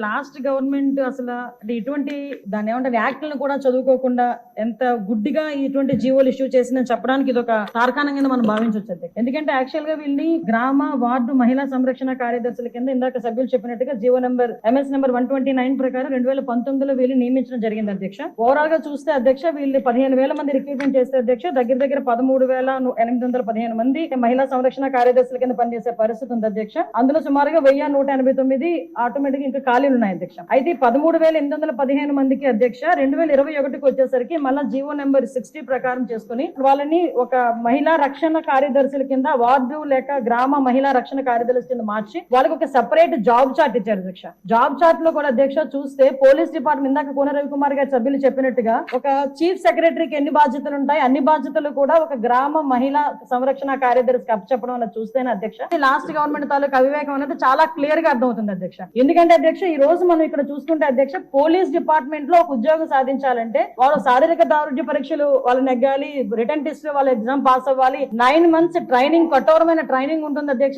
Last government అసలు ఇటువంటి దాని ఏమంటారు యాక్ట్లను కూడా చదువుకోకుండా ఎంత గుడ్డిగా ఇటువంటి జీవోలు ఇష్యూ చేసిందని చెప్పడానికి ఇది ఒక తార్కాణంగా మనం భావించవచ్చు. ఎందుకంటే యాక్చువల్ గా వీళ్ళని గ్రామ వార్డు మహిళా సంరక్షణ కార్యదర్శుల కింద ఇందాక సభ్యులు చెప్పినట్టుగా జీవో నెంబర్ MS నెంబర్ 129 ప్రకారం 2019లో వీళ్ళు నియమించడం జరిగింది అధ్యక్ష. ఓవరాల్ గా చూస్తే అధ్యక్ష వీళ్ళు 15,000 మంది రిక్రూట్మెంట్ చేస్తే అధ్యక్ష దగ్గర 13,815 మంది మహిళా సంరక్షణ కార్యదర్శుల కింద పనిచేసే పరిస్థితి ఉంది అధ్యక్ష. అందులో సుమారుగా 1,189 ఆటోమేటిక్ ఇంకా ఖాళీలు ఉన్నాయి అధ్యక్ష. అయితే 13,815 మందికి అధ్యక్ష 2021కి వచ్చేసరికి మళ్ళా జీవో నెంబర్ 60 ప్రకారం చేసుకుని వాళ్ళని ఒక మహిళా రక్షణ కార్యదర్శుల కింద వార్డు లేక గ్రామ మహిళా రక్షణ కార్యదర్శుల కింద మార్చి వాళ్ళకి ఒక సెపరేట్ జాబ్ చార్ట్ ఇచ్చారు అధ్యక్ష. జాబ్ చార్ట్ లో కూడా అధ్యక్ష చూస్తే పోలీస్ డిపార్ట్మెంట్ ఇందాక కోన రవికుమార్ గారి సభ్యులు చెప్పినట్టుగా ఒక చీఫ్ సెక్రటరీకి ఎన్ని బాధ్యతలు ఉంటాయి అన్ని బాధ్యతలు కూడా ఒక గ్రామ మహిళా సంరక్షణ కార్యదర్శికి అప్పచెప్పడం వల్ల చూస్తేనే అధ్యక్ష లాస్ట్ గవర్నమెంట్ తాలూకు అవివేకం అనేది చాలా క్లియర్ గా అర్థమవుతుంది అధ్యక్ష. ఎందుకంటే అధ్యక్ష ఈ రోజు మనం ఇక్కడ చూసుకుంటే అధ్యక్ష పోలీస్ డిపార్ట్మెంట్ లో ఒక ఉద్యోగం సాధించాలంటే వాళ్ళు శారీరక దారుఢ్య పరీక్షలు వాళ్ళు నెగ్గాలి, రిటర్న్ టెస్ట్ వాళ్ళ ఎగ్జామ్ పాస్ అవ్వాలి, 9 months ట్రైనింగ్ కఠోరమైన ట్రైనింగ్ ఉంటుంది అధ్యక్ష.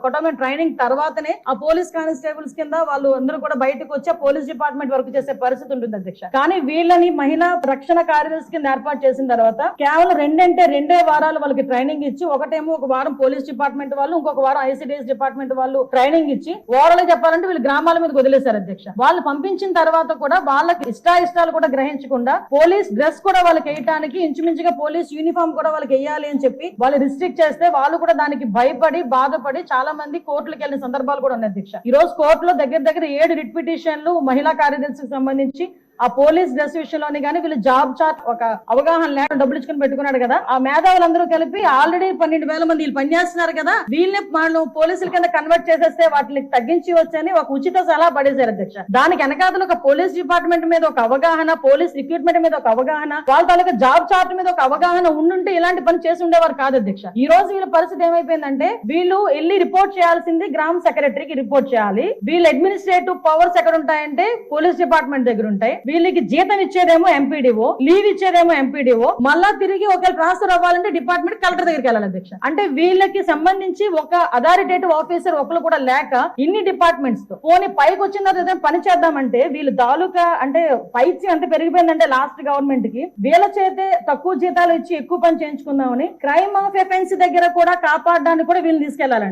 కఠోరమైన ట్రైనింగ్ తర్వాతనే ఆ పోలీస్ కానిస్టేబుల్స్ కింద వాళ్ళు అందరూ కూడా బయటకు వచ్చి పోలీస్ డిపార్ట్మెంట్ వర్క్ చేసే పరిస్థితి ఉంటుంది అధ్యక్ష. కానీ వీళ్ళని మహిళా రక్షణ కార్యదర్శి కింద ఏర్పాటు చేసిన తర్వాత కేవలం 2 వారాలు వాళ్ళకి ట్రైనింగ్ ఇచ్చి ఒకటేమో ఒక వారం పోలీస్ డిపార్ట్మెంట్ వాళ్ళు ఇంకొక వారం ICDS డిపార్ట్మెంట్ వాళ్ళు ట్రైనింగ్ ఇచ్చి ఓవరాల్ చెప్పాలంటే వీళ్ళు గ్రామాల మీద వదిలేశారు అధ్యక్ష. వాళ్ళు పంపించిన తర్వాత కూడా వాళ్ళకి ఇష్టాలు కూడా గ్రహించకుండా పోలీస్ డ్రెస్ కూడా వాళ్ళకి వేయడానికి ఇంచుమించుగా పోలీస్ యూనిఫామ్ కూడా వాళ్ళకి వేయాలి అని చెప్పి వాళ్ళు రిస్ట్రిక్ట్ చేస్తే వాళ్ళు కూడా దానికి భయపడి బాధపడి చాలా మంది కోర్టులకు వెళ్ళిన సందర్భాలు కూడా ఉన్నాయి అధ్యక్ష. ఈ రోజు కోర్టులో దగ్గర 7 రిట్ పిటిషన్లు మహిళా కార్యదర్శికి సంబంధించి ఆ పోలీస్ డ్రెస్ విషయంలోని కానీ వీళ్ళు జాబ్ చార్ట్ ఒక అవగాహన లేకుండా డబ్బులు ఇచ్చుకుని పెట్టుకున్నాడు కదా. ఆ మేధావులందరూ కలిపి ఆల్రెడీ 12,000 మంది వీళ్ళు పనిచేస్తున్నారు కదా, వీళ్ళని వాళ్ళు పోలీసుల కింద కన్వర్ట్ చేసేస్తే వాటిని తగ్గించి వచ్చని ఒక ఉచిత సలహా పడేశారు అధ్యక్ష. దానికి వెనకాతలు ఒక పోలీస్ డిపార్ట్మెంట్ మీద ఒక అవగాహన, పోలీస్ రిక్రూట్మెంట్ మీద ఒక అవగాహన, వాళ్ళ తాలూకా జాబ్ చార్ట్ మీద ఒక అవగాహన ఉండుంటే ఇలాంటి పని చేసి ఉండేవారు కాదు అధ్యక్ష. ఈ రోజు వీళ్ళ పరిస్థితి ఏమైపోయిందంటే వీళ్ళు వెళ్ళి రిపోర్ట్ చేయాల్సింది గ్రామ సెక్రటరీకి రిపోర్ట్ చేయాలి. వీళ్ళ అడ్మినిస్ట్రేటివ్ పవర్స్ ఎక్కడ ఉంటాయంటే పోలీస్ డిపార్ట్మెంట్ దగ్గర ఉంటాయి. వీళ్ళకి జీతం ఇచ్చేదేమో MPDO, లీవ్ ఇచ్చేదేమో MPDO, మళ్ళా తిరిగి ఒకవేళ ట్రాన్స్ఫర్ అవ్వాలంటే డిపార్ట్మెంట్ కలెక్టర్ దగ్గరికి వెళ్ళాలి అధ్యక్ష. అంటే వీళ్ళకి సంబంధించి ఒక అథారిటేటివ్ ఆఫీసర్ ఒకరు కూడా లేక ఇన్ని డిపార్ట్మెంట్స్ తో పోనీ పైకి వచ్చిన తర్వాత పని చేద్దామంటే వీళ్ళు తాలూకా అంటే పైచి అంత పెరిగిపోయిందంటే లాస్ట్ గవర్నమెంట్ కి వీళ్ళ చేతే తక్కువ జీతాలు ఇచ్చి ఎక్కువ పని చేయించుకుందామని క్రైమ్ ఆఫ్ ఎఫెన్స్ దగ్గర కూడా కాపాడడానికి కూడా వీళ్ళని తీసుకెళ్లాలంట.